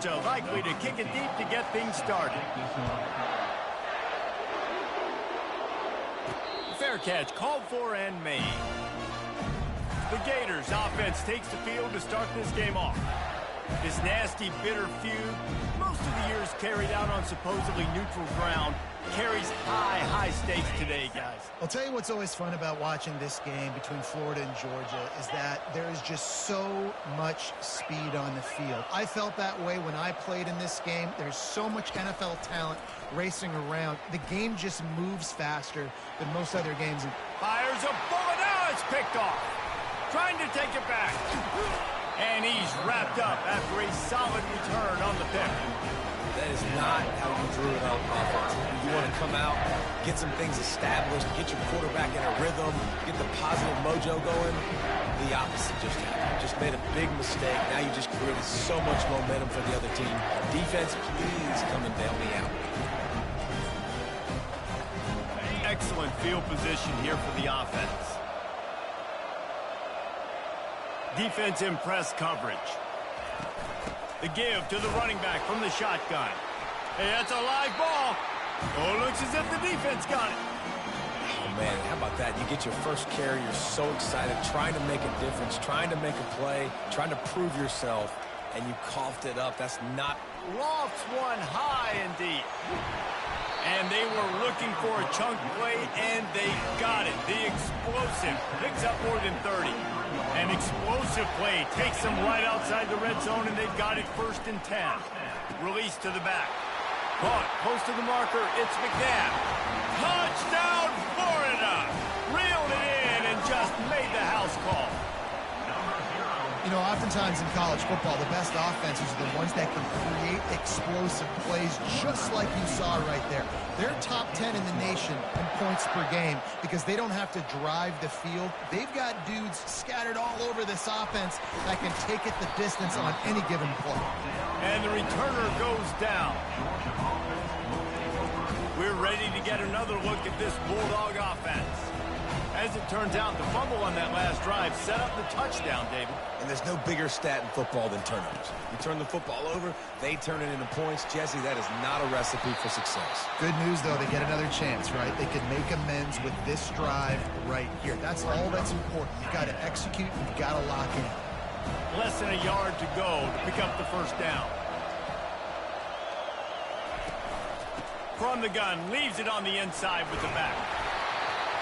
Georgia likely to kick it deep to get things started. Fair catch called for and made. The Gators offense takes the field to start this game off. This nasty, bitter feud, most of the years carried out on supposedly neutral ground, carries high stakes today, guys. I'll tell you what's always fun about watching this game between Florida and Georgia is that there is just so much speed on the field. I felt that way when I played in this game. There's so much NFL talent racing around. The game just moves faster than most other games. Fires a bullet. Now it's picked off. Trying to take it back. And he's wrapped up after a solid return on the pick. That is not how you drew it up offense. You want to come out, get some things established, get your quarterback in a rhythm, get the positive mojo going. The opposite just happened. Just made a big mistake. Now you just created so much momentum for the other team. Defense, please come and bail me out. Excellent field position here for the offense. Defense in press coverage. The give to the running back from the shotgun. Hey, that's a live ball. Oh, looks as if the defense got it. Oh, man, how about that? You get your first carry. You're so excited, trying to make a difference, trying to make a play, trying to prove yourself, and you coughed it up. That's not... Lofts one high indeed. And they were looking for a chunk play, and they got it. The explosive picks up more than 30. An explosive play takes them right outside the red zone, and they've got it 1st and 10. Release to the back. Caught close to the marker. It's McNabb. Touchdown, Florida! Reeled it in and just made the house call. You know, oftentimes in college football, the best offenses are the ones that can create explosive plays just like you saw right there. They're top 10 in the nation in points per game because they don't have to drive the field. They've got dudes scattered all over this offense that can take it the distance on any given play. And the returner goes down. We're ready to get another look at this Bulldog offense. As it turns out, the fumble on that last drive set up the touchdown, David. And there's no bigger stat in football than turnovers. You turn the football over, they turn it into points. Jesse, that is not a recipe for success. Good news, though, they get another chance, right? They can make amends with this drive right here. That's all that's important. You've got to execute, and you've got to lock in. Less than a yard to go to pick up the first down. From the gun, leaves it on the inside with the back.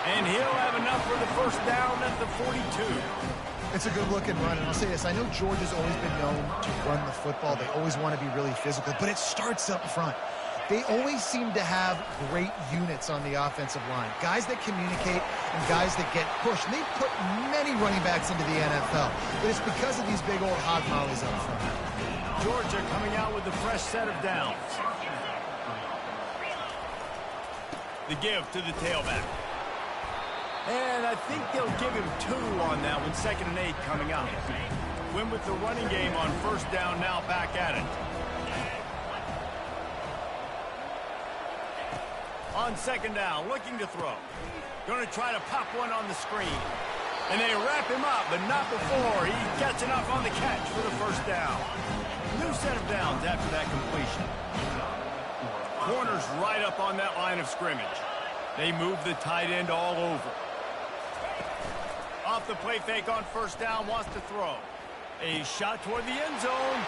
And he'll have enough for the first down at the 42. It's a good-looking run, and I'll say this. I know Georgia's always been known to run the football. They always want to be really physical, but it starts up front. They always seem to have great units on the offensive line, guys that communicate and guys that get pushed. And they've put many running backs into the NFL, but it's because of these big old hog mollies up front. Georgia coming out with a fresh set of downs. The give to the tailback. And I think they'll give him 2 on that one, 2nd and 8 coming up. Win with the running game on first down, now back at it. On 2nd down, looking to throw. Going to try to pop one on the screen. And they wrap him up, but not before he gets enough on the catch for the first down. New set of downs after that completion. Corners right up on that line of scrimmage. They move the tight end all over. Off the play fake on first down, wants to throw. A shot toward the end zone.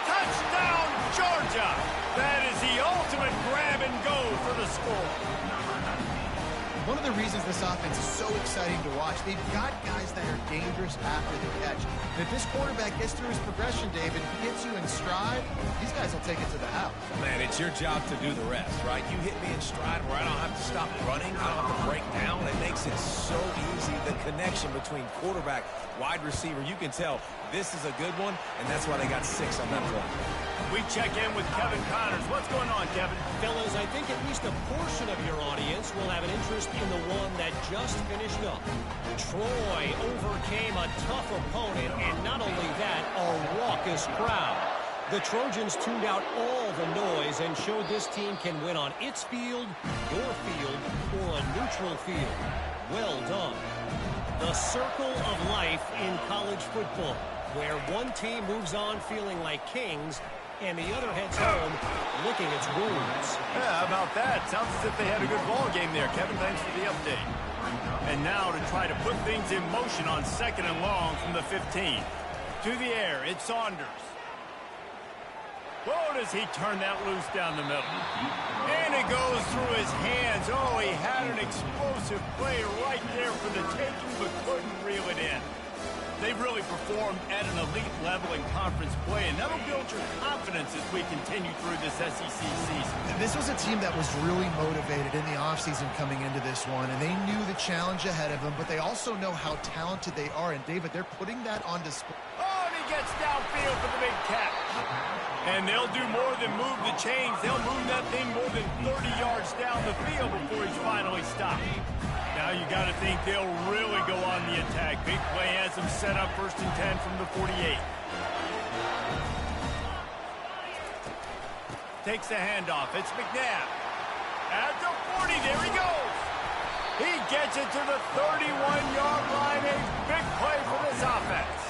Touchdown, Georgia! That is the ultimate grab and go for the score. One of the reasons this offense is so exciting to watch, they've got guys that are dangerous after the catch. And if this quarterback gets through his progression, David, gets you in stride, these guys will take it to the house. Man, it's your job to do the rest, right? You hit me in stride where I don't have to stop running, I don't have to break down. It makes it so easy. The connection between quarterback, wide receiver, you can tell this is a good one, and that's why they got 6 on that play. We check in with Kevin Connors. What's going on, Kevin? Fellas, I think at least a portion of your audience will have an interest in the one that just finished up. Troy overcame a tough opponent, and not only that, a raucous crowd. The Trojans tuned out all the noise and showed this team can win on its field, your field, or a neutral field. Well done. The circle of life in college football, where one team moves on feeling like kings and the other heads home licking its wounds. Yeah, how about that? Sounds as if they had a good ball game there. Kevin, thanks for the update. And now to try to put things in motion on 2nd and long from the 15. To the air, it's Saunders. Whoa, does he turn that loose down the middle. And it goes through his hands. Oh, he had an explosive play right there for the taking, but couldn't reel it in. They've really performed at an elite level in conference play, and that'll build your confidence as we continue through this SEC season. This was a team that was really motivated in the offseason coming into this one, and they knew the challenge ahead of them, but they also know how talented they are. And, David, they're putting that on display. Oh, and he gets downfield for the big catch. And they'll do more than move the chains. They'll move that thing more than 30 yards down the field before he's finally stopped. Now you got to think they'll really go on the attack. Big play has them set up 1st and 10 from the 48. Takes the handoff. It's McNabb. At the 40, there he goes. He gets it to the 31-yard line. A big play for this offense.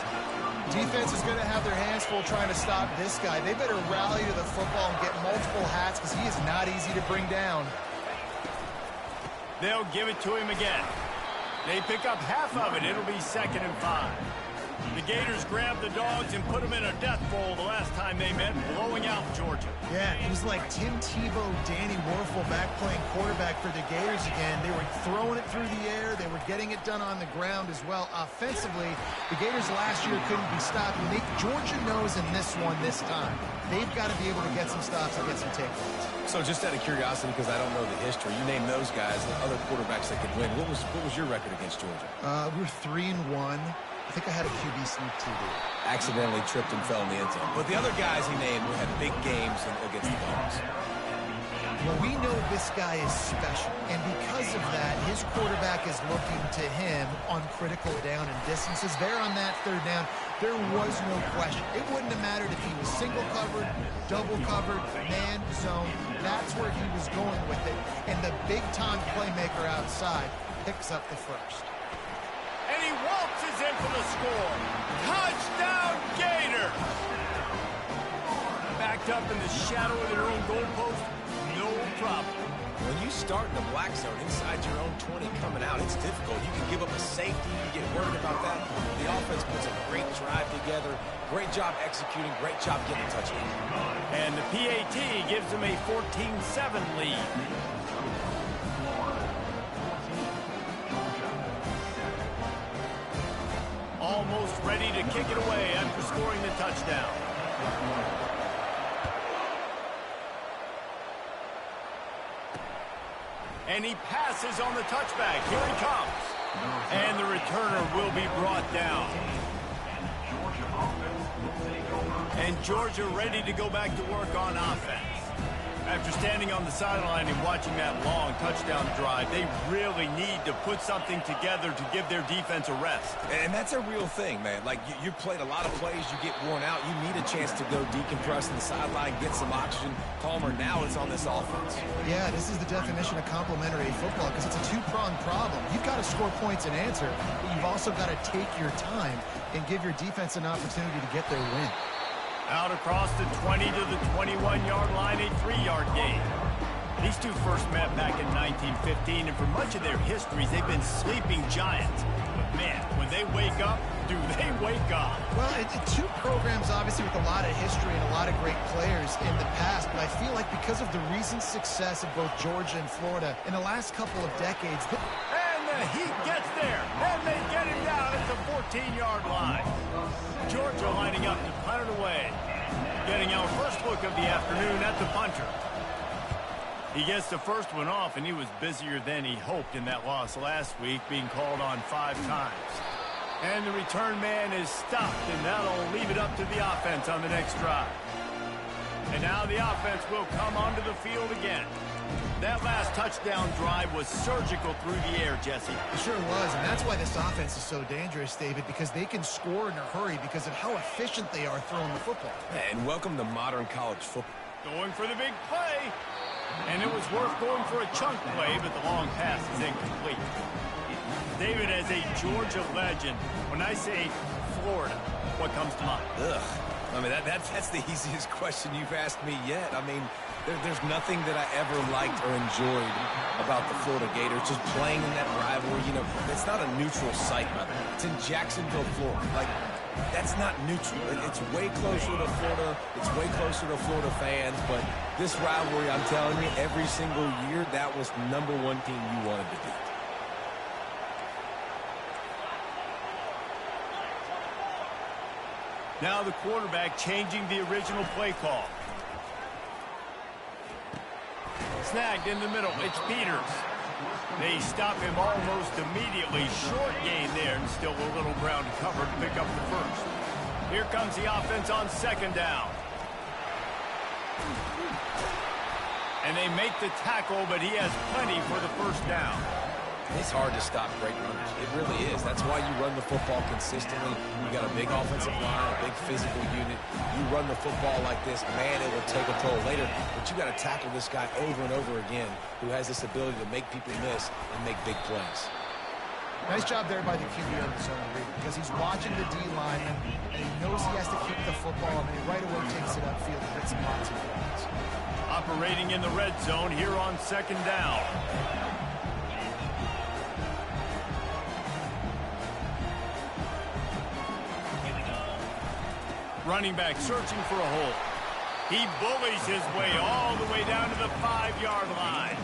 Defense is going to have their hands full trying to stop this guy. They better rally to the football and get multiple hats because he is not easy to bring down. They'll give it to him again. They pick up half of it. It'll be 2nd and 5. The Gators grabbed the Dogs and put them in a death bowl the last time they met, blowing out Georgia. Yeah, it was like Tim Tebow, Danny Werfel back playing quarterback for the Gators again. They were throwing it through the air. They were getting it done on the ground as well. Offensively, the Gators last year couldn't be stopped. Georgia knows in this one this time. They've got to be able to get some stops and get some takeaways. So just out of curiosity, because I don't know the history, you name those guys, the other quarterbacks that could win. What was your record against Georgia? We're 3-1. I think I had a QB sneak too. Accidentally tripped and fell in the end zone. But the other guys he named had big games against the Dogs. Well, we know this guy is special, and because of that, his quarterback is looking to him on critical down and distances. There on that 3rd down, there was no question. It wouldn't have mattered if he was single covered, double covered, man, zone. That's where he was going with it, and the big-time playmaker outside picks up the first. And he waltzes in for the score. Touchdown, Gator! Backed up in the shadow of their own goalpost, no problem. When you start in the black zone inside your own 20 coming out, it's difficult. You can give up a safety. You get worried about that. The offense puts a great drive together. Great job executing. Great job getting a touchdown. And the PAT gives them a 14-7 lead. Almost ready to kick it away after scoring the touchdown. And he passes on the touchback. Here he comes. And the returner will be brought down. And Georgia ready to go back to work on offense. After standing on the sideline and watching that long touchdown drive, they really need to put something together to give their defense a rest. And that's a real thing, man. Like, you played a lot of plays, you get worn out. You need a chance to go decompress on the sideline, get some oxygen. Palmer, now it's on this offense. Yeah, this is the definition of complementary football because it's a two-pronged problem. You've got to score points and answer, but you've also got to take your time and give your defense an opportunity to get their win. Out across the 20 to the 21-yard line, a 3-yard gain. These two first met back in 1915, and for much of their histories, they've been sleeping giants. But, man, when they wake up, do they wake up? Well, two programs, obviously, with a lot of history and a lot of great players in the past, but I feel like because of the recent success of both Georgia and Florida in the last couple of decades... And the Heat gets there, and they get him down at the 14-yard line. Georgia lining up to punt it away. Getting our first look of the afternoon at the punter. He gets the first one off, and he was busier than he hoped in that loss last week, being called on 5 times. And the return man is stopped, and that'll leave it up to the offense on the next drive. And now the offense will come onto the field again. That last touchdown drive was surgical through the air, Jesse. It sure was, and that's why this offense is so dangerous, David, because they can score in a hurry because of how efficient they are throwing the football. And welcome to modern college football. Going for the big play. And it was worth going for a chunk play, but the long pass is incomplete. David, as a Georgia legend, when I say Florida, what comes to mind? Ugh. I mean, that's the easiest question you've asked me yet. I mean, there's nothing that I ever liked or enjoyed about the Florida Gators, just playing in that rivalry. You know, it's not a neutral site, brother. It's in Jacksonville, Florida. Like, that's not neutral. It's way closer to Florida. It's way closer to Florida fans. But this rivalry, I'm telling you, every single year, that was #1 team you wanted to beat. Now the quarterback changing the original play call. Snagged in the middle. It's Peters. They stop him almost immediately. Short gain there, and still a little ground to cover to pick up the first. Here comes the offense on 2nd down. And they make the tackle, but he has plenty for the first down. It's hard to stop great runners. It really is. That's why you run the football consistently. You got a big offensive line, a big physical unit. You run the football like this, man, it will take a toll later. But you got to tackle this guy over and over again who has this ability to make people miss and make big plays. Nice job there by the QB on the zone read because he's watching the D lineman and he knows he has to keep the football and he right away takes it upfield and hits lots of yards. Operating in the red zone here on 2nd down. Running back searching for a hole. He bullies his way all the way down to the 5-yard line.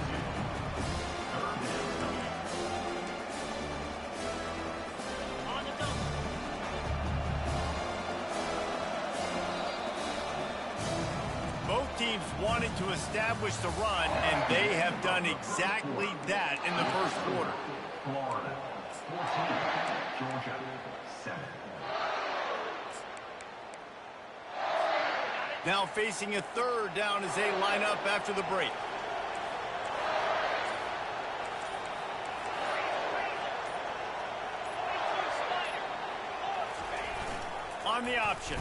Both teams wanted to establish the run, and they have done exactly that in the first quarter. Florida 14, Georgia 7. Now facing a 3rd down as they line up after the break. On the option.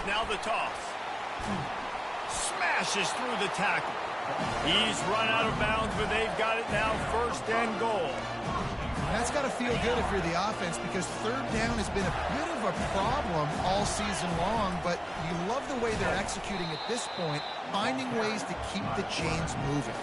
Now the toss. Smashes through the tackle. He's run out of bounds, but they've got it now 1st and goal. That's got to feel good if you're the offense because 3rd down has been a bit of a problem all season long, but you love the way they're executing at this point, finding ways to keep the chains moving.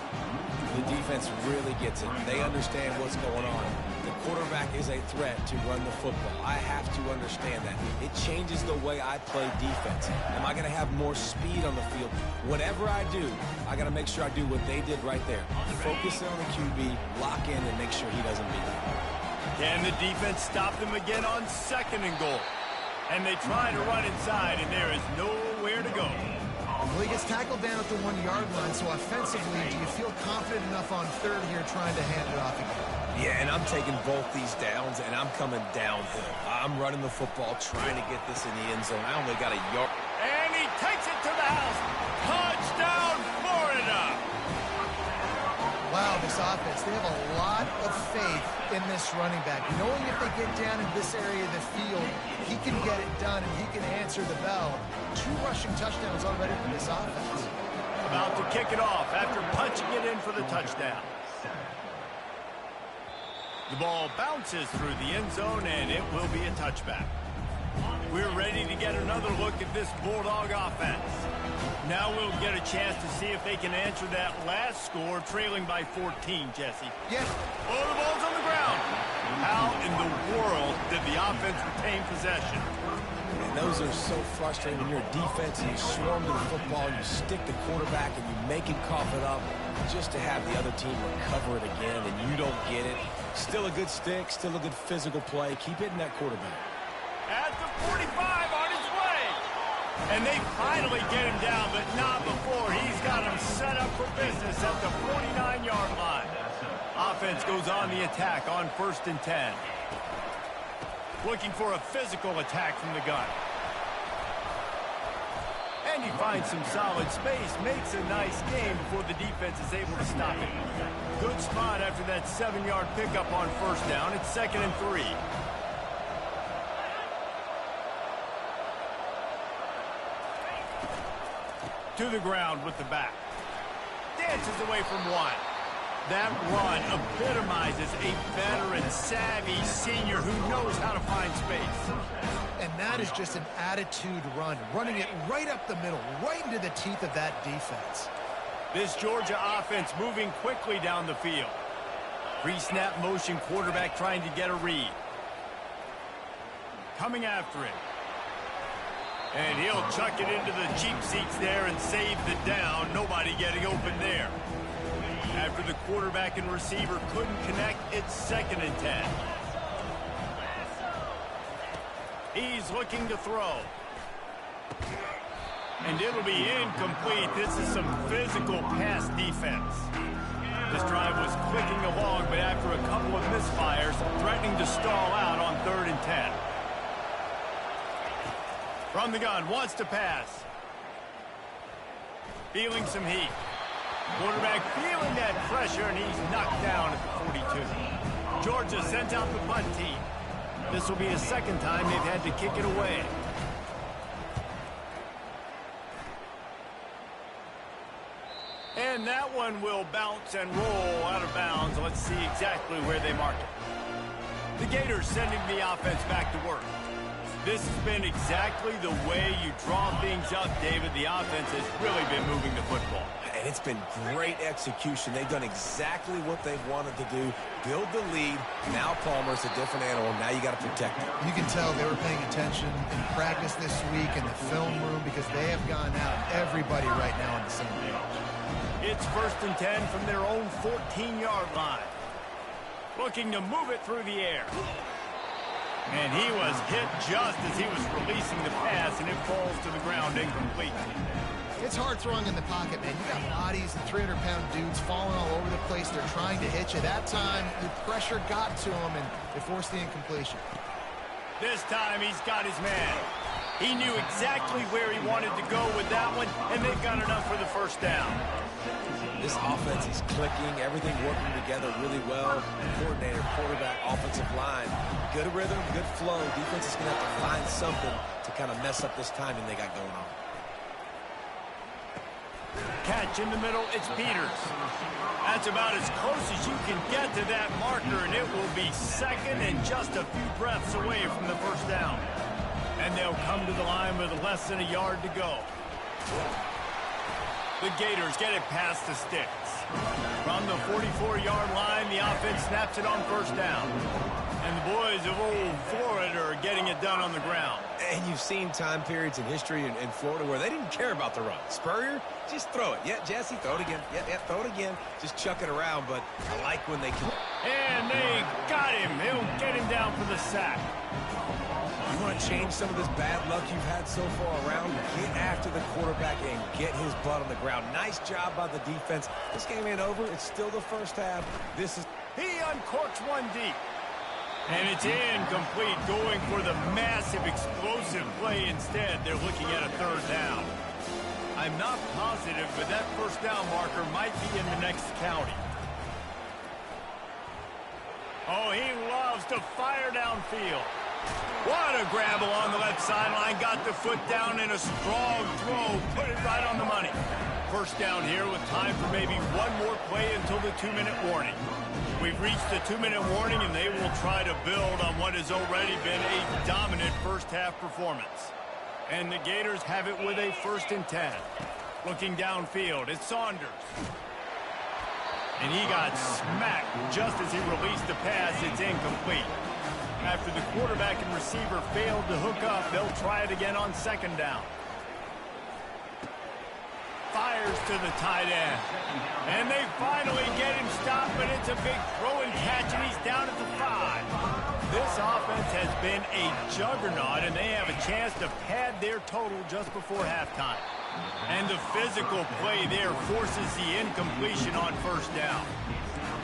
The defense really gets it. They understand what's going on. The quarterback is a threat to run the football. I have to understand that. It changes the way I play defense. Am I going to have more speed on the field? Whatever I do, I got to make sure I do what they did right there. Focus on the QB, lock in, and make sure he doesn't beat me. Can the defense stop them again on 2nd and goal? And they try to run inside, and there is nowhere to go. Well, he gets tackled down at the 1-yard line, so offensively, do you feel confident enough on 3rd here trying to hand it off again? Yeah, and I'm taking both these downs, and I'm coming downhill. I'm running the football, trying to get this in the end zone. I only got a yard. And he takes it to the house. Touchdown, Florida! Wow, this offense, they have a lot of faith in this running back. Knowing if they get down in this area of the field, he can get it done and he can answer the bell. 2 rushing touchdowns already for this offense. About to kick it off after punching it in for the touchdown. The ball bounces through the end zone, and it will be a touchback. We're ready to get another look at this Bulldog offense. Now we'll get a chance to see if they can answer that last score, trailing by 14, Jesse. Yeah. Oh, the ball's on the ground. How in the world did the offense retain possession? And those are so frustrating when you're a defense and you swarm to the football, and you stick the quarterback, and you make him cough it up just to have the other team recover it again, and you don't get it. Still a good stick, still a good physical play. Keep hitting that quarterback. At the 45, on his way. And they finally get him down, but not before he's got him set up for business at the 49-yard line. Offense goes on the attack on 1st and 10. Looking for a physical attack from the gun. And he finds some solid space, makes a nice game before the defense is able to stop it. Good spot after that 7-yard pickup on 1st down. It's 2nd and 3. To the ground with the back. Dances away from 1. That run epitomizes a veteran, savvy senior who knows how to find space. And that is just an attitude run, running it right up the middle, right into the teeth of that defense. This Georgia offense moving quickly down the field. Pre-snap motion, quarterback trying to get a read. Coming after it. And he'll chuck it into the cheap seats there and save the down. Nobody getting open there. After the quarterback and receiver couldn't connect, it's 2nd and 10. He's looking to throw. And it'll be incomplete. This is some physical pass defense. This drive was clicking along, but after a couple of misfires, threatening to stall out on 3rd and 10. From the gun, wants to pass. Feeling some heat. Quarterback feeling that pressure, and he's knocked down at the 42. Georgia sends out the punt team. This will be the 2nd time they've had to kick it away. And that one will bounce and roll out of bounds. Let's see exactly where they mark it. The Gators sending the offense back to work. This has been exactly the way you draw things up, David. The offense has really been moving the football. And it's been great execution. They've done exactly what they've wanted to do. Build the lead. Now Palmer's a different animal. Now you got to protect him. You can tell they were paying attention in practice this week in the film room because they have gone out, everybody right now on the same page. It's 1st and 10 from their own 14-yard line. Looking to move it through the air. And he was hit just as he was releasing the pass, and it falls to the ground incomplete. It's hard throwing in the pocket, man. You got bodies and 300-pound dudes falling all over the place. They're trying to hit you. That time, the pressure got to him, and they forced the incompletion. This time, he's got his man. He knew exactly where he wanted to go with that one, and they've got enough for the 1st down. This offense is clicking, everything working together really well. Coordinator, quarterback, offensive line. Good rhythm, good flow. Defense is going to have to find something to kind of mess up this timing they got going on. Catch in the middle, it's Peters. That's about as close as you can get to that marker, and it will be 2nd and just a few breaths away from the 1st down. And they'll come to the line with less than a yard to go. The Gators get it past the sticks. From the 44-yard line, the offense snaps it on 1st down. And the boys of old Florida are getting it done on the ground. And you've seen time periods in history in Florida where they didn't care about the run. Spurrier, just throw it. Yeah, Jesse, throw it again. Yeah, throw it again. Just chuck it around, but I like when they can. And they got him. He'll get him down for the sack. You want to change some of this bad luck you've had so far around? Get after the quarterback and get his butt on the ground. Nice job by the defense. This game ain't over. It's still the 1st half. He uncorks one deep. And it's incomplete, going for the massive explosive play instead. They're looking at a 3rd down. I'm not positive, but that 1st down marker might be in the next county. Oh, he loves to fire downfield. What a grab along the left sideline. Got the foot down in a strong throw. Put it right on the money. 1st down here with time for maybe one more play until the 2-minute warning. We've reached the 2-minute warning, and they will try to build on what has already been a dominant 1st half performance. And the Gators have it with a 1st and 10. Looking downfield, it's Saunders. And he got smacked just as he released the pass. It's incomplete. After the quarterback and receiver failed to hook up, they'll try it again on 2nd down. Fires to the tight end. And they finally get him stopped, but it's a big throw and catch, and he's down at the 5. This offense has been a juggernaut, and they have a chance to pad their total just before halftime. And the physical play there forces the incompletion on 1st down.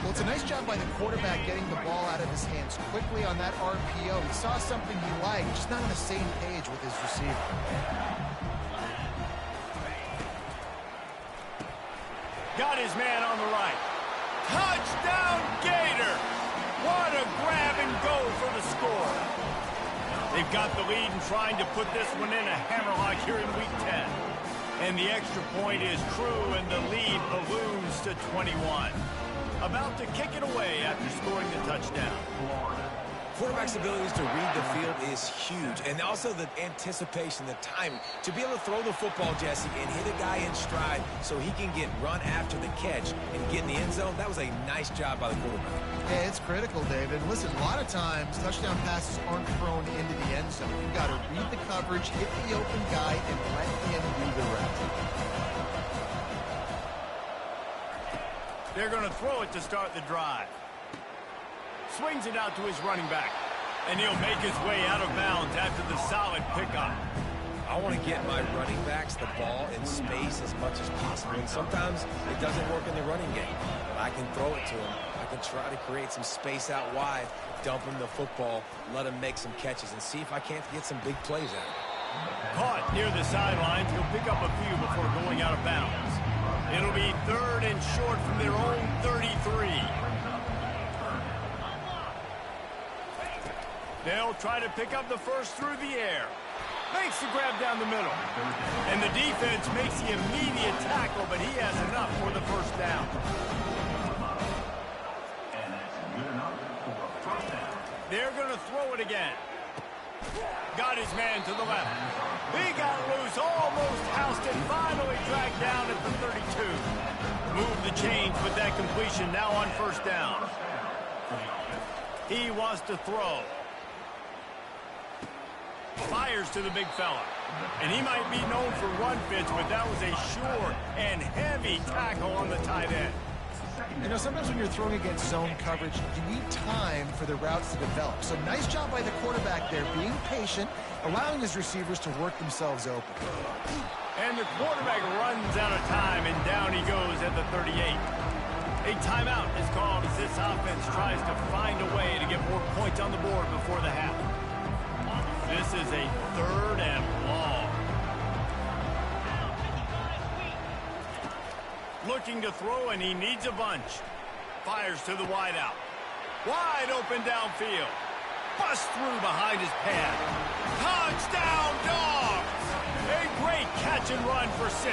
Well, it's a nice job by the quarterback getting the ball out of his hands quickly on that RPO. He saw something he liked, just not on the same page with his receiver. Got his man on the right. Touchdown, Gator! What a grab and go for the score. They've got the lead and trying to put this one in a hammerlock here in Week 10. And the extra point is true, and the lead balloons to 21. About to kick it away after scoring the touchdown. Quarterback's abilities to read the field is huge, and also the anticipation, the timing. To be able to throw the football, Jesse, and hit a guy in stride so he can get run after the catch and get in the end zone, that was a nice job by the quarterback. Yeah, it's critical, David. Listen, a lot of times touchdown passes aren't thrown into the end zone. You've got to read the coverage, hit the open guy, and let him do the rest. They're going to throw it to start the drive. Swings it out to his running back. And he'll make his way out of bounds after the solid pickup. I want to get my running backs the ball in space as much as possible. And sometimes it doesn't work in the running game. But I can throw it to him. I can try to create some space out wide, dump him the football, let him make some catches, and see if I can't get some big plays out of it. Caught near the sidelines. He'll pick up a few before going out of bounds. It'll be 3rd and short from their own 33. They'll try to pick up the first through the air. Makes the grab down the middle. And the defense makes the immediate tackle, but he has enough for the first down. And that's good enough for a first down. They're going to throw it again. Got his man to the left. He got loose, almost housed it, finally dragged down at the 32. Move the chains with that completion now on first down. He wants to throw. Fires to the big fella. And he might be known for run fits, but that was a short and heavy tackle on the tight end. You know, sometimes when you're throwing against zone coverage, you need time for the routes to develop. So nice job by the quarterback there, being patient, allowing his receivers to work themselves open. And the quarterback runs out of time, and down he goes at the 38. A timeout is called as this offense tries to find a way to get more points on the board before the half. This is a 3rd and long. Looking to throw, and he needs a bunch. Fires to the wideout. Wide open downfield. Bust through behind his pad. Touchdown, Dogs! A great catch and run for 6.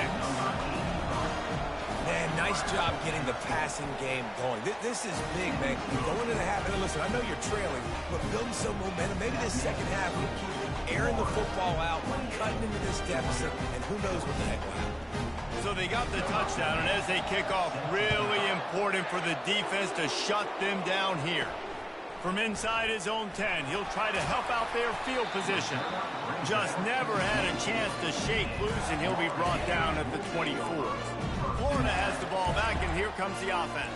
Man, nice job getting the passing game going. This is big, man. Going into the half, and listen, I know you're trailing, but building some momentum. Maybe this second half, we'll keep airing the football out, cutting into this deficit, and who knows what the heck will happen. So they got the touchdown, and as they kick off, really important for the defense to shut them down here. From inside his own 10, he'll try to help out their field position. Just never had a chance to shake loose, and he'll be brought down at the 24. Florida has the ball back, and here comes the offense.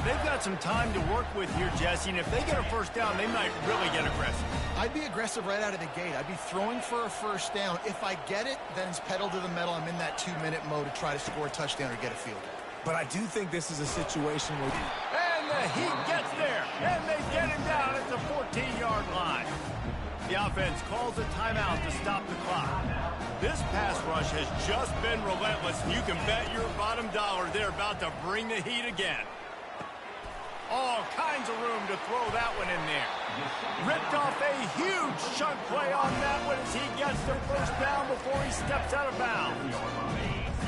They've got some time to work with here, Jesse, and if they get a first down, they might really get aggressive. I'd be aggressive right out of the gate. I'd be throwing for a first down. If I get it, then it's pedal to the metal. I'm in that 2-minute mode to try to score a touchdown or get a field goal. But I do think this is a situation where... And the Heat gets there, and they get him down at the 14-yard line. The offense calls a timeout to stop the clock. This pass rush has just been relentless, and you can bet your bottom dollar they're about to bring the heat again. All kinds of room to throw that one in there. Ripped off a huge chunk play on that one as he gets the first down before he steps out of bounds.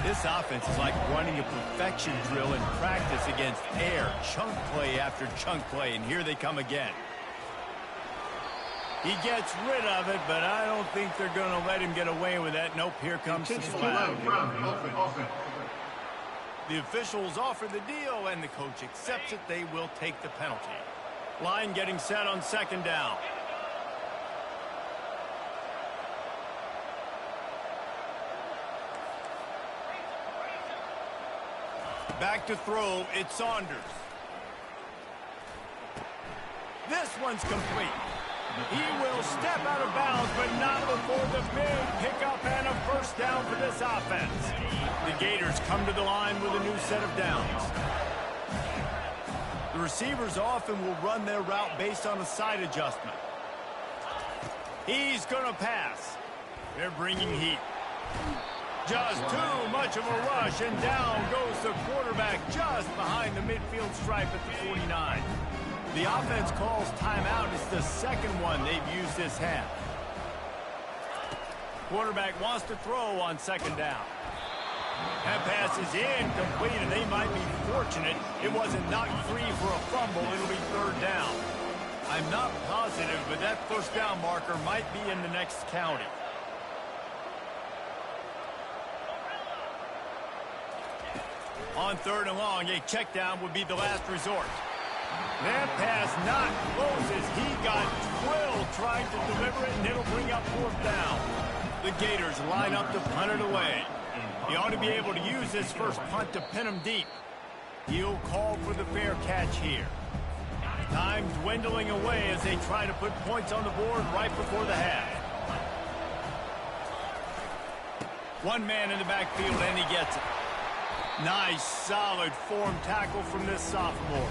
This offense is like running a perfection drill in practice against air. Chunk play after chunk play, and here they come again. He gets rid of it, but I don't think they're going to let him get away with that. Nope, here comes the flag. The officials offer the deal, and the coach accepts it. They will take the penalty. Line getting set on second down. Back to throw, it's Saunders. This one's complete. He will step out of bounds, but not before the big pickup and a first down for this offense. The Gators come to the line with a new set of downs. The receivers often will run their route based on a side adjustment. He's going to pass. They're bringing heat. Just too much of a rush, and down goes the quarterback just behind the midfield stripe at the 49. The offense calls timeout. It's the second one they've used this half. Quarterback wants to throw on second down. That pass is incomplete, and they might be fortunate it wasn't knocked free for a fumble. It'll be third down. I'm not positive, but that first down marker might be in the next county. On 3rd and long, a check down would be the last resort. That pass not closes. He got drilled trying to deliver it, and it'll bring up 4th down. The Gators line up to punt it away. He ought to be able to use this first punt to pin him deep. He'll call for the fair catch here. Time dwindling away as they try to put points on the board right before the half. One man in the backfield, and he gets it. Nice, solid form tackle from this sophomore.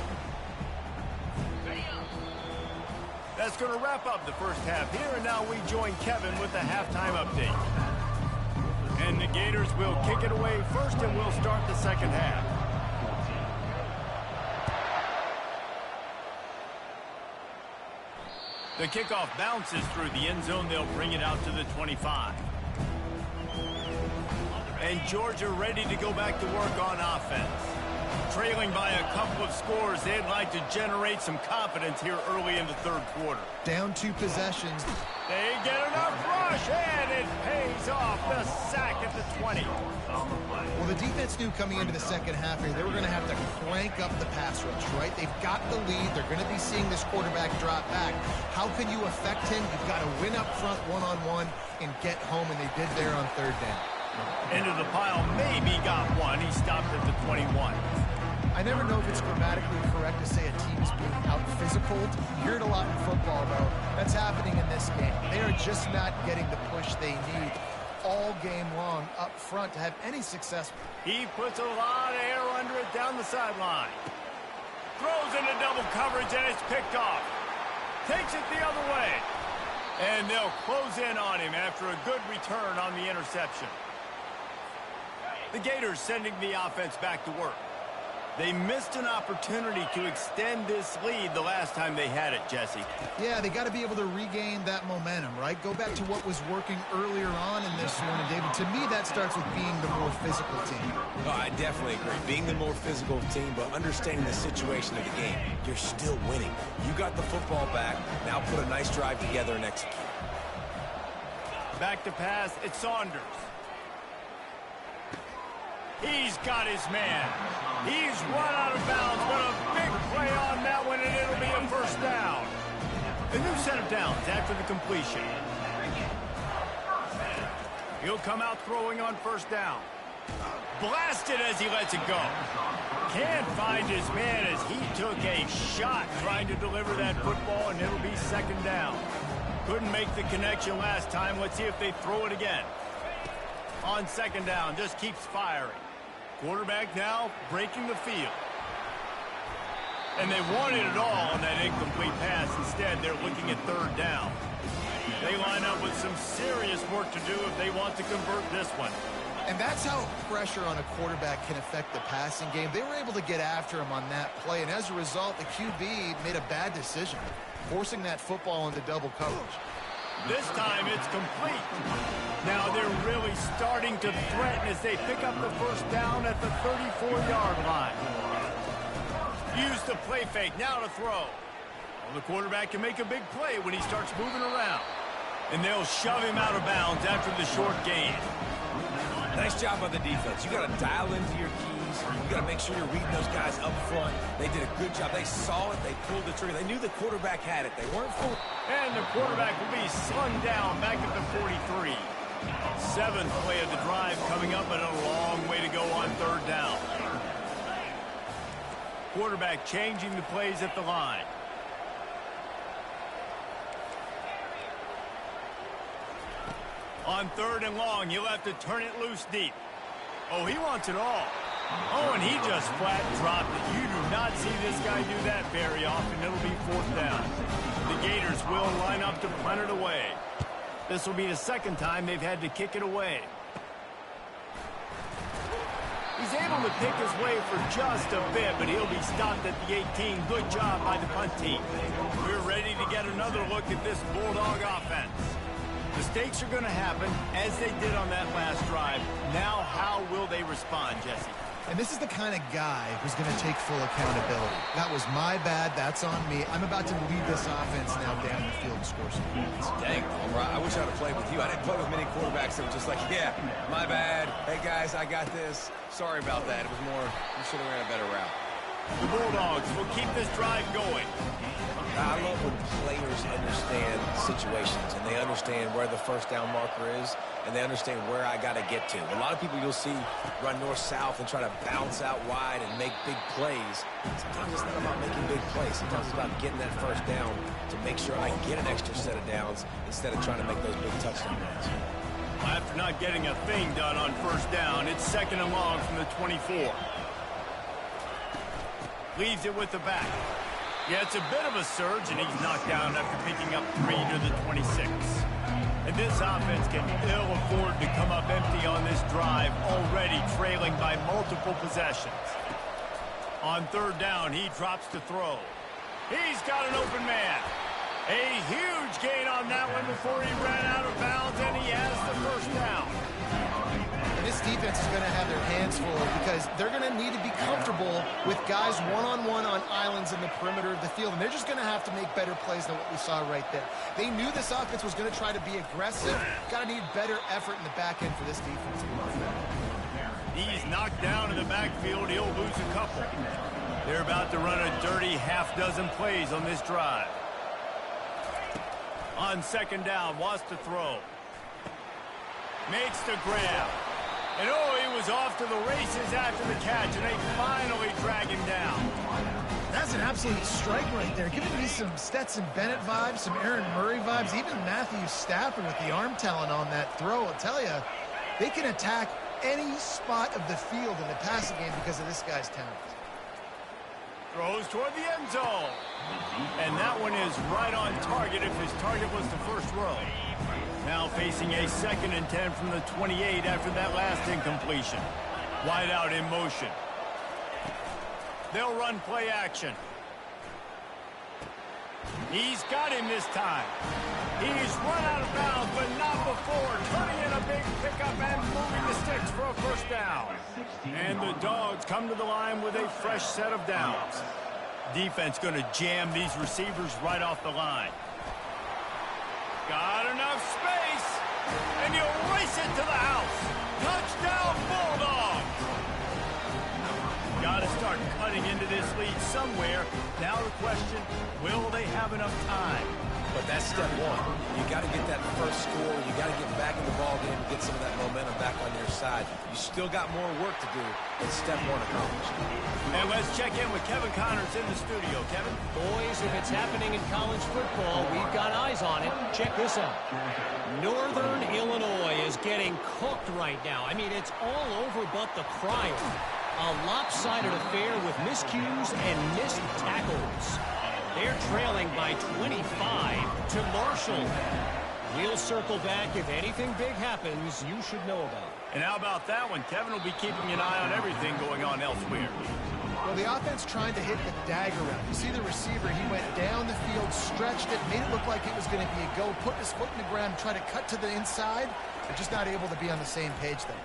That's going to wrap up the first half here, and now we join Kevin with the halftime update. And the Gators will kick it away first, and we'll start the second half. The kickoff bounces through the end zone. They'll bring it out to the 25. And Georgia ready to go back to work on offense. Trailing by a couple of scores, they'd like to generate some confidence here early in the 3rd quarter. Down 2 possessions. They get enough rush, and it pays off. The sack at the 20. Well, the defense knew coming into the second half here, they were going to have to crank up the pass rush, right? They've got the lead. They're going to be seeing this quarterback drop back. How can you affect him? You've got to win up front one-on-one and get home, and they did there on 3rd down. Into the pile, maybe got one. He stopped at the 21. I never know if it's grammatically correct to say a team's being out-physical. You hear it a lot in football, though. That's happening in this game. They are just not getting the push they need all game long up front to have any success. He puts a lot of air under it down the sideline. Throws into double coverage, and it's picked off. Takes it the other way. And they'll close in on him after a good return on the interception. The Gators sending the offense back to work. They missed an opportunity to extend this lead the last time they had it, Jesse. Yeah, they got to be able to regain that momentum, right? Go back to what was working earlier on in this one. And, David, to me, that starts with being the more physical team. Oh, I definitely agree. Being the more physical team, but understanding the situation of the game. You're still winning. You got the football back. Now put a nice drive together and execute. Back to pass. It's Saunders. He's got his man. He's run out of bounds, but a big play on that one, and it'll be a first down. A new set of downs after the completion. He'll come out throwing on first down. Blasted as he lets it go. Can't find his man as he took a shot trying to deliver that football, and it'll be second down. Couldn't make the connection last time. Let's see if they throw it again. On second down, just keeps firing. Quarterback now breaking the field. And they wanted it all on that incomplete pass. Instead, they're looking at 3rd down. They line up with some serious work to do if they want to convert this one. And that's how pressure on a quarterback can affect the passing game. They were able to get after him on that play, and as a result, the QB made a bad decision, forcing that football into double coverage. This time it's complete. Now they're really starting to threaten as they pick up the first down at the 34-yard line. Use the play fake, now to throw. Well, the quarterback can make a big play when he starts moving around. And they'll shove him out of bounds after the short gain. Nice job on the defense. You got to dial into your keys. You got to make sure you're reading those guys up front. They did a good job. They saw it. They pulled the trigger. They knew the quarterback had it. They weren't fooled. And the quarterback will be slung down back at the 43. 7th play of the drive coming up, and a long way to go on 3rd down. Quarterback changing the plays at the line. On 3rd and long, he'll have to turn it loose deep. Oh, he wants it all. Oh, and he just flat dropped it. You do not see this guy do that very often. It'll be 4th down. The Gators will line up to punt it away. This will be the second time they've had to kick it away. He's able to pick his way for just a bit, but he'll be stopped at the 18. Good job by the punt team. We're ready to get another look at this Bulldog offense. Mistakes are going to happen, as they did on that last drive. Now, how will they respond, Jesse? And this is the kind of guy who's going to take full accountability. That was my bad. That's on me. I'm about to lead this offense now down the field and score some points. Dang, I wish I'd have played with you. I didn't play with many quarterbacks that were just like, yeah, my bad. Hey, guys, I got this. Sorry about that. It was more, you should have ran a better route. The Bulldogs will keep this drive going. I love when players understand situations and they understand where the first down marker is and they understand where I got to get to. A lot of people you'll see run north-south and try to bounce out wide and make big plays. Sometimes it's not about making big plays. Sometimes it's about getting that first down to make sure I get an extra set of downs instead of trying to make those big touchdown runs. After not getting a thing done on first down, it's 2nd and long from the 24. Leaves it with the back. Yeah, it's a bit of a surge, and he's knocked down after picking up 3 to the 26. And this offense can ill afford to come up empty on this drive, already trailing by multiple possessions. On 3rd down, he drops to throw. He's got an open man. A huge gain on that one before he ran out of bounds, and he has the first down. And this defense is going to have their hands full because they're going to need to be comfortable with guys one-on-one on islands in the perimeter of the field, and they're just going to have to make better plays than what we saw right there. They knew this offense was going to try to be aggressive. Got to need better effort in the back end for this defense. He's knocked down in the backfield. He'll lose a couple. They're about to run a dirty half-dozen plays on this drive. On 2nd down, wants to throw. Makes the grab. And oh, he was off to the races after the catch, and they finally drag him down. That's an absolute strike right there. Giving me some Stetson Bennett vibes, some Aaron Murray vibes, even Matthew Stafford with the arm talent on that throw. I'll tell you, they can attack any spot of the field in the passing game because of this guy's talent. Throws toward the end zone. And that one is right on target if his target was the first row. Now facing a 2nd and 10 from the 28 after that last incompletion. Wide out in motion. They'll run play action. He's got him this time. He's run out of bounds, but not before. Turning in a big pickup and moving the sticks for a first down. And the Dogs come to the line with a fresh set of downs. Defense going to jam these receivers right off the line. Got enough space, and you race it to the house. Touchdown, Bulldogs! Got to start cutting into this lead somewhere. Now the question, will they have enough time? But that's step one. You got to get that first score. You got to get back in the ball game and get some of that momentum back on your side. You still got more work to do, but step one accomplished. And let's check in with Kevin Connors in the studio. Kevin? Boys, if it's happening in college football, we've got eyes on it. Check this out. Northern Illinois is getting cooked right now. I mean, it's all over but the crime. A lopsided affair with miscues and missed tackles. They're trailing by 25 to Marshall. We'll circle back. If anything big happens, you should know about it. And how about that one? Kevin will be keeping an eye on everything going on elsewhere. Well, the offense trying to hit the dagger route. You see the receiver, he went down the field, stretched it, made it look like it was going to be a go, put his foot in the ground, try to cut to the inside. They're just not able to be on the same page there.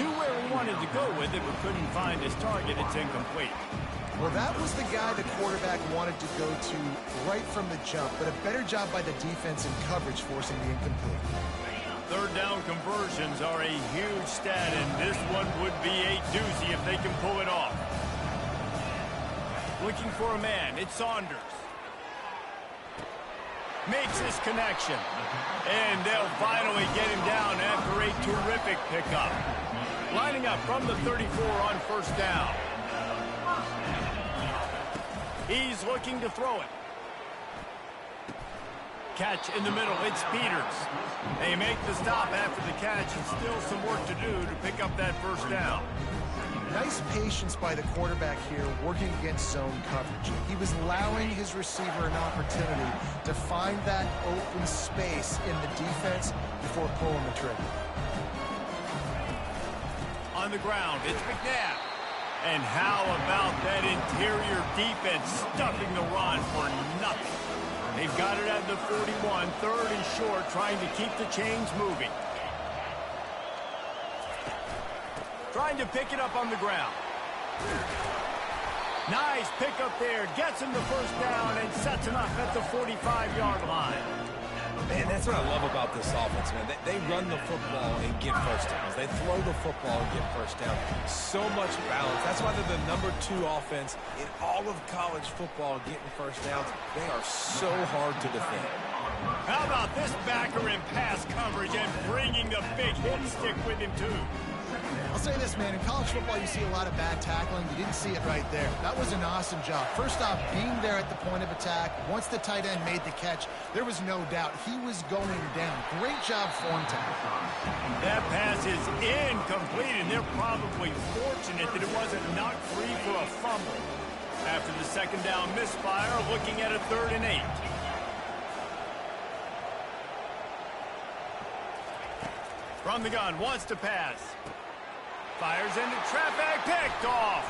Knew where he wanted to go with it, but couldn't find his target. It's incomplete. Well, that was the guy the quarterback wanted to go to right from the jump, but a better job by the defense in coverage forcing the incomplete. 3rd down conversions are a huge stat, and this one would be a doozy if they can pull it off. Looking for a man, it's Saunders. Makes his connection. And they'll finally get him down after a terrific pickup. Lining up from the 34 on first down. He's looking to throw it. Catch in the middle, it's Peters. They make the stop after the catch, and still some work to do to pick up that first down. Nice patience by the quarterback here working against zone coverage. He was allowing his receiver an opportunity to find that open space in the defense before pulling the trigger. On the ground, it's McNabb. And how about that interior defense stuffing the run for nothing? They've got it at the 41, 3rd and short, trying to keep the chains moving. trying to pick it up on the ground. Nice pickup there. Gets him the first down and sets him up at the 45-yard line. Man, that's what I love about this offense, man. They run the football and get first downs. They throw the football and get first down. So much balance. That's why they're the #2 offense in all of college football getting first downs. They are so hard to defend. How about this backer in pass coverage and bringing the big hit stick with him, too? I'll say this, man. In college football, you see a lot of bad tackling. You didn't see it right there. That was an awesome job. First off, being there at the point of attack. Once the tight end made the catch, there was no doubt he was going down. Great job form tackle. That pass is incomplete, and they're probably fortunate that it wasn't knocked free for a fumble. After the second down misfire, looking at a 3rd and 8. From the gun, wants to pass. Fires into traffic, picked off.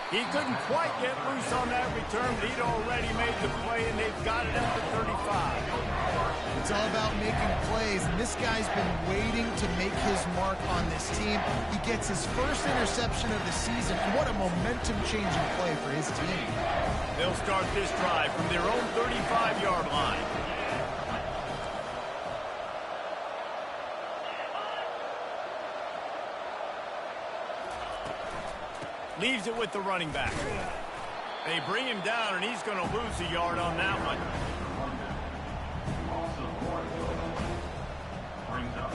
He couldn't quite get loose on that return, but he'd already made the play, and they've got it at the 35. It's all about making plays, and this guy's been waiting to make his mark on this team. He gets his first interception of the season, and what a momentum-changing play for his team. They'll start this drive from their own 35-yard line. Leaves it with the running back. They bring him down, and he's going to lose a yard on that one. Brings up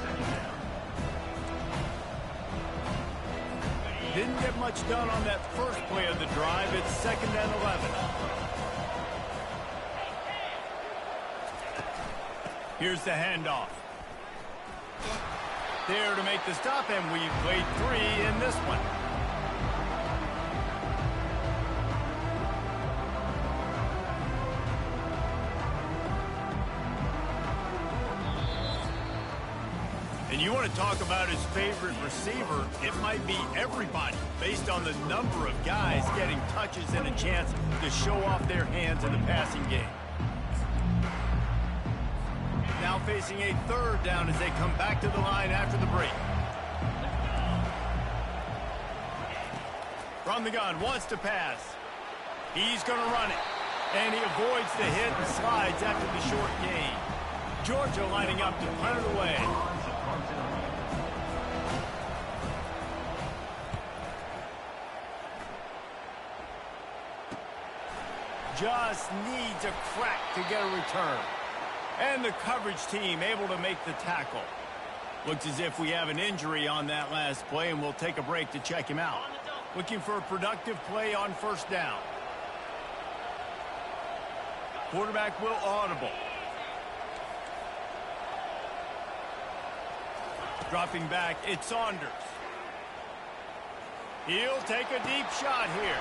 2nd down. Didn't get much done on that first play of the drive. It's 2nd and 11. Here's the handoff. There to make the stop, and we've played 3 in this one. And you want to talk about his favorite receiver, it might be everybody, based on the number of guys getting touches and a chance to show off their hands in the passing game. Now facing a 3rd down as they come back to the line after the break. From the gun, wants to pass. He's going to run it. And he avoids the hit and slides after the short gain. Georgia lining up to punt it away. Just needs a crack to get a return. And the coverage team able to make the tackle. Looks as if we have an injury on that last play, and we'll take a break to check him out. Looking for a productive play on 1st down. Quarterback will audible. Dropping back, it's Saunders. He'll take a deep shot here.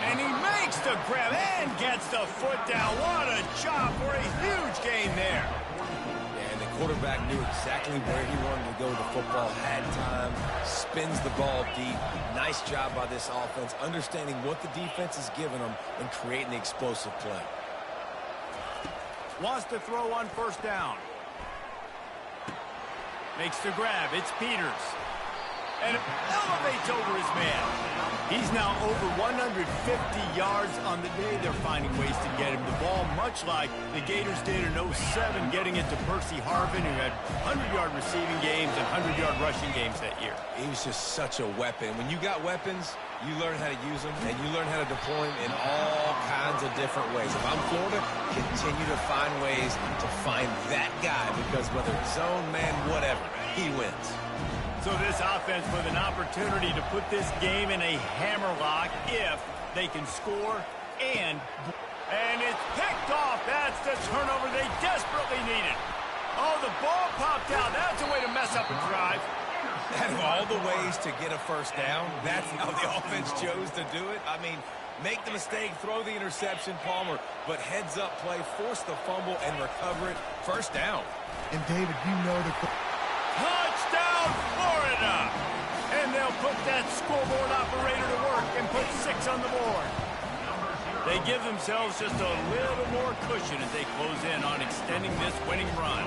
And he makes the grab and gets the foot down. What a job for a huge gain there. Yeah, and the quarterback knew exactly where he wanted to go with the football, had time, spins the ball deep. Nice job by this offense, understanding what the defense is giving them and creating the explosive play. Wants to throw on 1st down. Makes the grab. It's Peters. And elevates over his man. He's now over 150 yards on the day. They're finding ways to get him the ball, much like the Gators did in 07, getting it to Percy Harvin, who had 100-yard receiving games and 100-yard rushing games that year. He was just such a weapon. When you got weapons, you learn how to use them, and you learn how to deploy them in all kinds of different ways. If I'm Florida, continue to find ways to find that guy, because whether it's zone, man, whatever, he wins. So this offense with an opportunity to put this game in a hammerlock if they can score, and it's picked off. That's the turnover they desperately needed. Oh, the ball popped out. That's a way to mess up a drive. Out of all the ways to get a first down, that's how the offense chose to do it. I mean, make the mistake, throw the interception, Palmer, but heads-up play, force the fumble, and recover it. First down. And, David, you know the... Touchdown, Florida! And they'll put that scoreboard operator to work and put 6 on the board. They give themselves just a little more cushion as they close in on extending this winning run.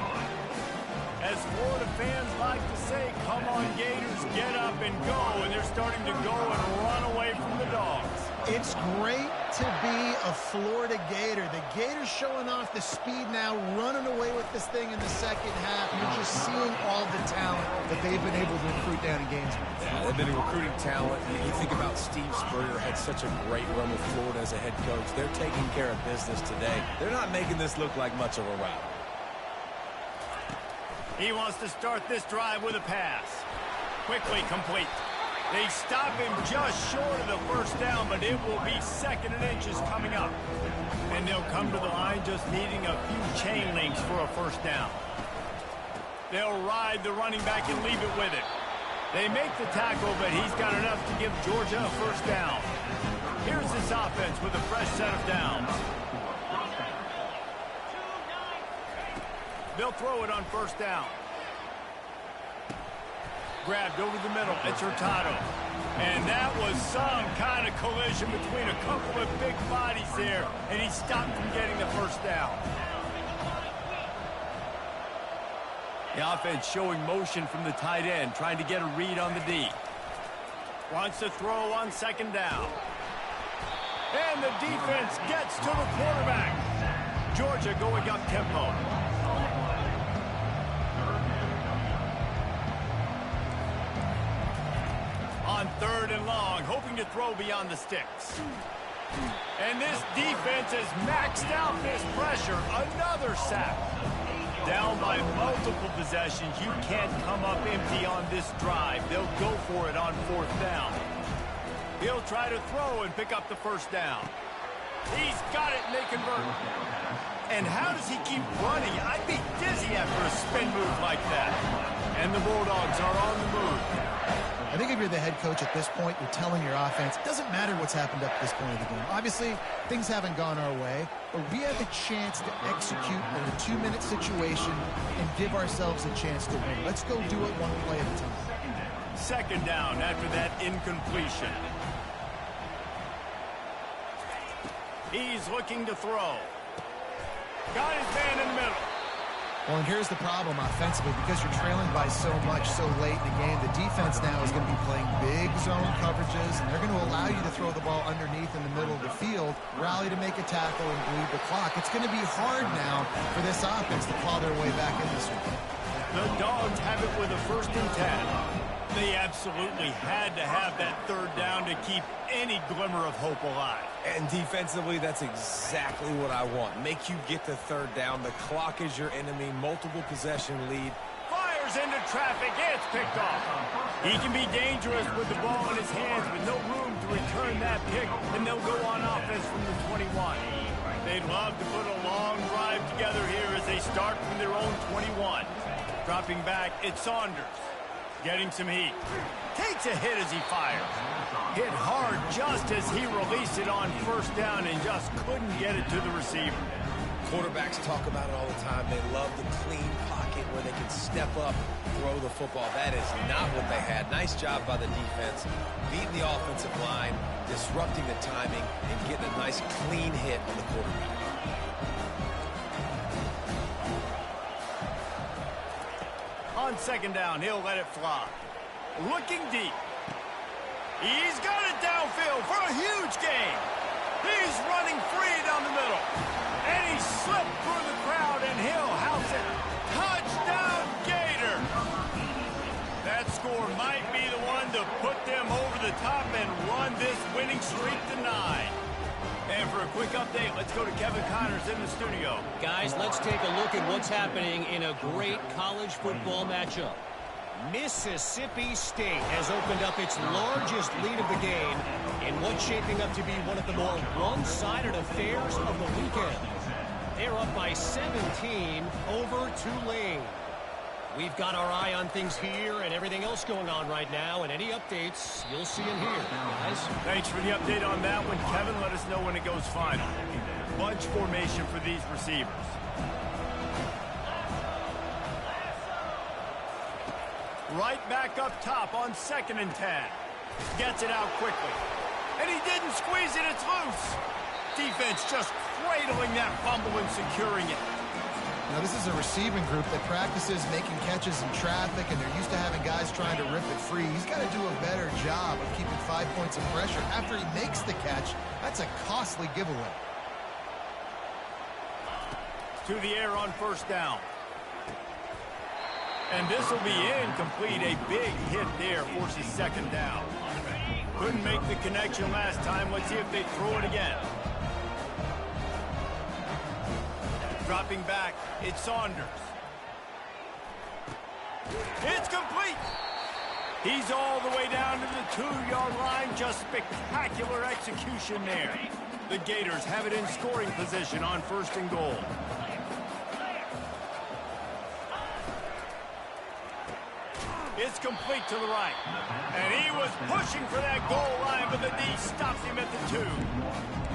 As Florida fans like to say, come on Gators, get up and go, and they're starting to go and run away from the Dogs. It's great to be a Florida Gator. The Gators showing off the speed now, running away with this thing in the second half. You're just seeing all the talent that they've been able to recruit down in Gainesville. Yeah, they've been recruiting talent. You think about Steve Spurrier, had such a great run with Florida as a head coach. They're taking care of business today. They're not making this look like much of a rout. He wants to start this drive with a pass. Quickly complete. They stop him just short of the first down, but it will be 2nd and inches coming up. And they'll come to the line just needing a few chain links for a first down. They'll ride the running back and leave it with him. They make the tackle, but he's got enough to give Georgia a first down. Here's this offense with a fresh set of downs. They'll throw it on first down. Grabbed over the middle. It's Hurtado. And that was some kind of collision between a couple of big bodies there, and he stopped from getting the first down. The offense showing motion from the tight end, trying to get a read on the D. Wants to throw on 2nd down. And the defense gets to the quarterback. Georgia going up tempo. On 3rd and long, hoping to throw beyond the sticks. And this defense has maxed out this pressure. Another sack. Down by multiple possessions. You can't come up empty on this drive. They'll go for it on 4th down. He'll try to throw and pick up the first down. He's got it, and they convert. And how does he keep running? I'd be dizzy after a spin move like that. And the Bulldogs are on the move. I think if you're the head coach at this point, you're telling your offense, it doesn't matter what's happened up to this point of the game. Obviously, things haven't gone our way, but we have the chance to execute in a 2-minute situation and give ourselves a chance to win. Let's go do it one play at a time. 2nd down after that incompletion. He's looking to throw. Got his man in the middle. Well, and here's the problem offensively. Because you're trailing by so much so late in the game, the defense now is going to be playing big zone coverages, and they're going to allow you to throw the ball underneath in the middle of the field, rally to make a tackle, and bleed the clock. It's going to be hard now for this offense to claw their way back in this one. The Dogs have it with a 1st and 10. They absolutely had to have that 3rd down to keep any glimmer of hope alive. And defensively, that's exactly what I want. Make you get the 3rd down. The clock is your enemy. Multiple possession lead. Fires into traffic. It's picked off. He can be dangerous with the ball in his hands, but no room to return that pick, and they'll go on offense from the 21. They'd love to put a long drive together here as they start from their own 21. Dropping back, it's Saunders. Getting some heat. Takes a hit as he fires. Hit hard just as he released it on 1st down and just couldn't get it to the receiver. Quarterbacks talk about it all the time. They love the clean pocket where they can step up, throw the football. That is not what they had. Nice job by the defense, beating the offensive line, disrupting the timing, and getting a nice clean hit on the quarterback. On 2nd down, he'll let it fly. Looking deep. He's got it downfield for a huge gain. He's running free down the middle. And he slipped through the crowd, and he'll house it. Touchdown, Gator! That score might be the one to put them over the top and run this winning streak to 9. And for a quick update, let's go to Kevin Connors in the studio. Guys, let's take a look at what's happening in a great college football matchup. Mississippi State has opened up its largest lead of the game in what's shaping up to be one of the more one-sided affairs of the weekend. They're up by 17 over Tulane. We've got our eye on things here and everything else going on right now, and any updates you'll see in here, guys. Thanks for the update on that one, Kevin. Let us know when it goes final. Bunch formation for these receivers. Right back up top on 2nd and 10. Gets it out quickly. And he didn't squeeze it, it's loose. Defense just cradling that fumble and securing it. Now, this is a receiving group that practices making catches in traffic, and they're used to having guys trying to rip it free. He's got to do a better job of keeping 5 points of pressure. After he makes the catch, that's a costly giveaway. To the air on first down. And this will be incomplete. A big hit there forces second down. Couldn't make the connection last time. Let's see if they throw it again. Dropping back, it's Saunders. It's complete. He's all the way down to the 2-yard line. Just spectacular execution there. The Gators have it in scoring position on first and goal. It's complete to the right. And he was pushing for that goal line, but the D stops him at the 2.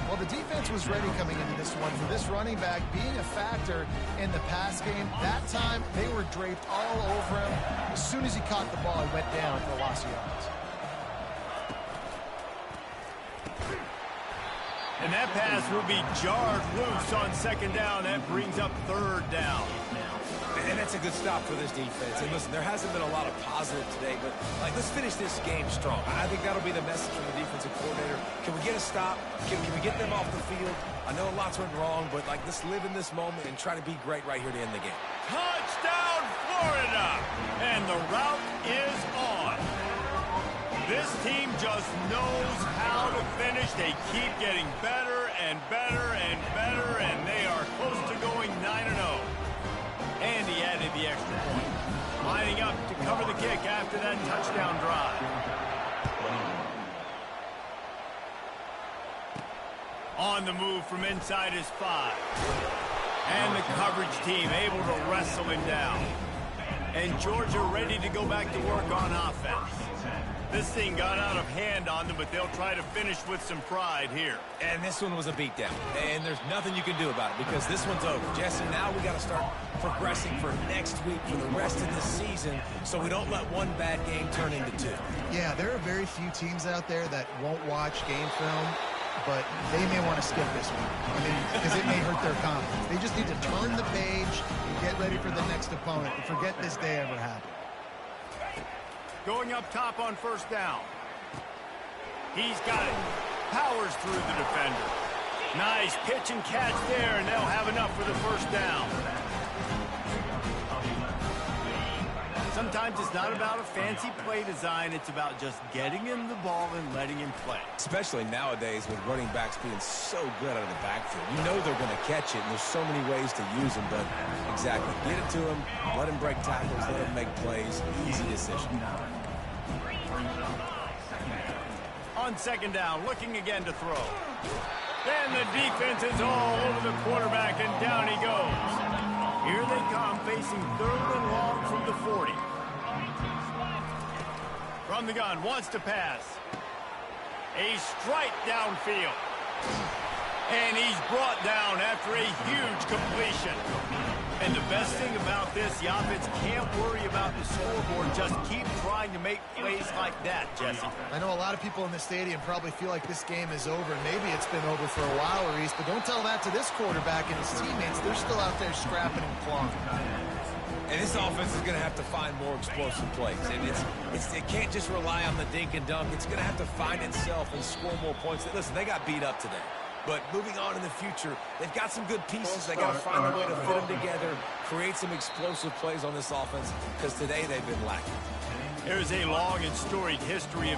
Well, the defense was ready coming into this one. For this running back being a factor in the pass game, that time they were draped all over him. As soon as he caught the ball, he went down for a loss of yards. And that pass will be jarred loose on second down. That brings up third down. And that's a good stop for this defense. And listen, there hasn't been a lot of positive today, but let's finish this game strong. I think that'll be the message from the defensive coordinator. Can we get a stop? Can we get them off the field? I know lots went wrong, but let's live in this moment and try to be great right here to end the game. Touchdown, Florida! And the route is on. This team just knows how to finish. They keep getting better and better and better, and they are close to going 9-0. And he added the extra point. Lining up to cover the kick after that touchdown drive. On the move from inside his 5. And the coverage team able to wrestle him down. And Georgia ready to go back to work on offense. This thing got out of hand on them, but they'll try to finish with some pride here. And this one was a beatdown. And there's nothing you can do about it because this one's over. Jesse, now we got to start progressing for next week for the rest of the season so we don't let one bad game turn into 2. Yeah, there are very few teams out there that won't watch game film, but they may want to skip this one. I mean, because it may hurt their confidence. They just need to turn the page and get ready for the next opponent and forget this day ever happened. Going up top on first down. He's got it. Powers through the defender. Nice pitch and catch there, and they'll have enough for the first down. Sometimes it's not about a fancy play design. It's about just getting him the ball and letting him play. Especially nowadays with running backs being so good out of the backfield. You know they're going to catch it, and there's so many ways to use them. But exactly, get it to him, let him break tackles, let him make plays. Easy decision. On second down, looking again to throw. Then the defense is all over the quarterback, and down he goes. Here they come, facing third and long from the 40. From the gun, wants to pass. A strike downfield. And he's brought down after a huge completion. And the best thing about this, the offense can't worry about the scoreboard. Just keep trying to make plays like that, Jesse. I know a lot of people in the stadium probably feel like this game is over. Maybe it's been over for a while, Reese, but don't tell that to this quarterback and his teammates. They're still out there scrapping and clawing. And this offense is going to have to find more explosive plays. And it can't just rely on the dink and dunk. It's going to have to find itself and score more points. Listen, they got beat up today. But moving on in the future, they've got some good pieces. They got to find a way to fit them together, create some explosive plays on this offense, because today they've been lacking. There's a long and storied history of